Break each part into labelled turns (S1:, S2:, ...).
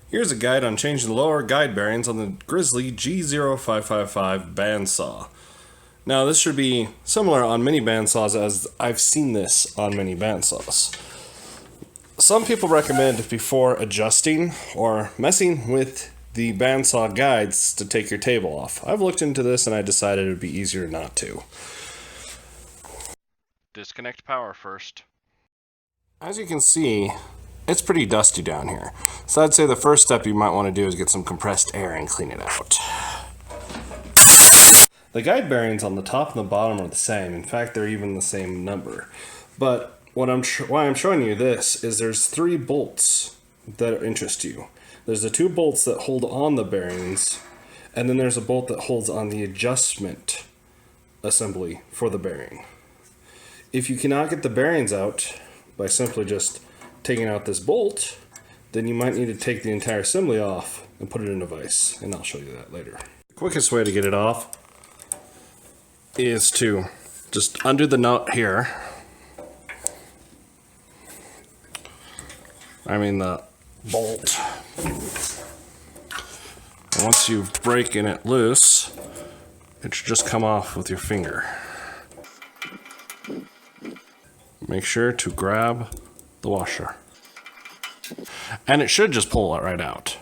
S1: Here's a guide on changing the lower guide bearings on the Grizzly G0555 bandsaw. Now this should be similar on many bandsaws, as I've seen this on many bandsaws. Some people recommend before adjusting or messing with the bandsaw guides to take your table off. I've looked into this and I decided it would be easier not to.
S2: Disconnect power first.
S1: As you can see, it's pretty dusty down here. So I'd say the first step you might want to do is get some compressed air and clean it out. The guide bearings on the top and the bottom are the same. In fact, they're even the same number. But why I'm showing you this is there's 3 bolts that interest you. There's the 2 bolts that hold on the bearings, and then there's a bolt that holds on the adjustment assembly for the bearing. If you cannot get the bearings out by simply just taking out this bolt, then you might need to take the entire assembly off and put it in a vise, and I'll show you that later. The quickest way to get it off is to just undo the nut here. The bolt. And once you've broken it loose, it should just come off with your finger. Make sure to grab the washer. And it should just pull it right out.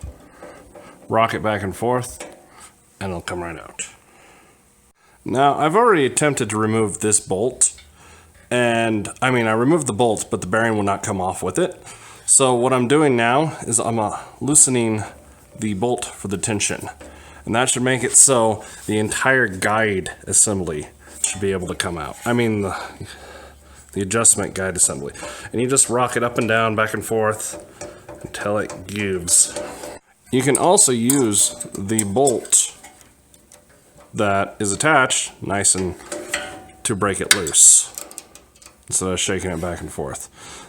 S1: Rock it back and forth, and it'll come right out. Now, I've already attempted to remove this bolt, and I removed the bolt, but the bearing will not come off with it. So what I'm doing now is I'm loosening the bolt for the tension, and that should make it so the entire guide assembly should be able to come out. The adjustment guide assembly. And you just rock it up and down, back and forth, until it gives. You can also use the bolt that is attached to break it loose instead of shaking it back and forth.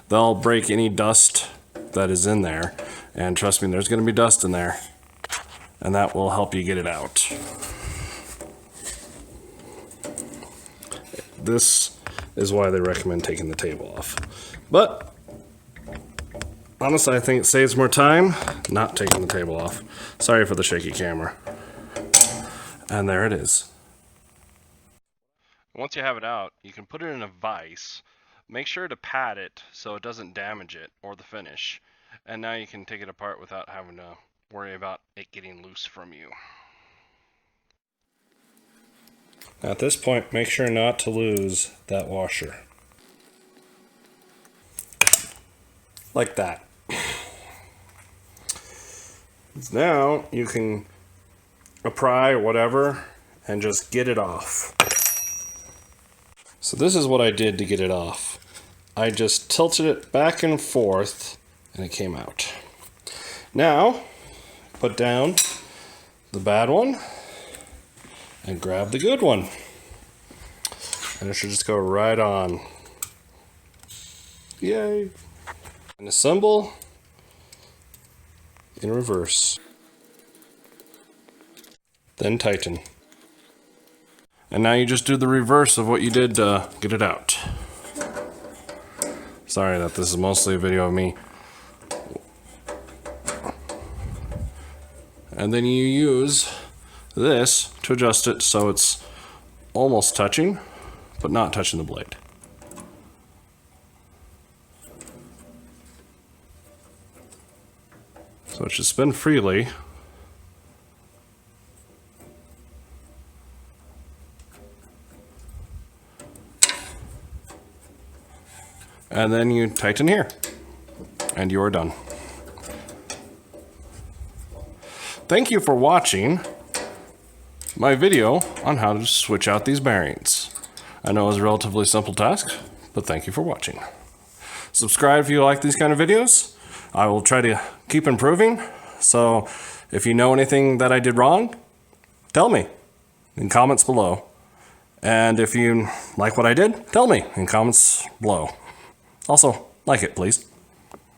S1: They'll break any dust that is in there, and trust me, there's going to be dust in there, and that will help you get it out. This is why they recommend taking the table off. But honestly, I think it saves more time not taking the table off. Sorry for the shaky camera. And there it is.
S2: Once you have it out, you can put it in a vise. Make sure to pad it so it doesn't damage it or the finish. And now you can take it apart without having to worry about it getting loose from you.
S1: At this point, make sure not to lose that washer. Like that. Now you can pry whatever and just get it off. So this is what I did to get it off. I just tilted it back and forth and it came out. Now, put down the bad one and grab the good one. And it should just go right on. Yay! And assemble in reverse. Then tighten. And now you just do the reverse of what you did to get it out. Sorry that this is mostly a video of me. And then you use this to adjust it so it's almost touching, but not touching the blade. So it should spin freely. And then you tighten here, and you're done. Thank you for watching my video on how to switch out these bearings. I know it was a relatively simple task, but thank you for watching. Subscribe if you like these kind of videos. I will try to keep improving, so if you know anything that I did wrong, tell me in comments below. And if you like what I did, tell me in comments below. Also, like it, please.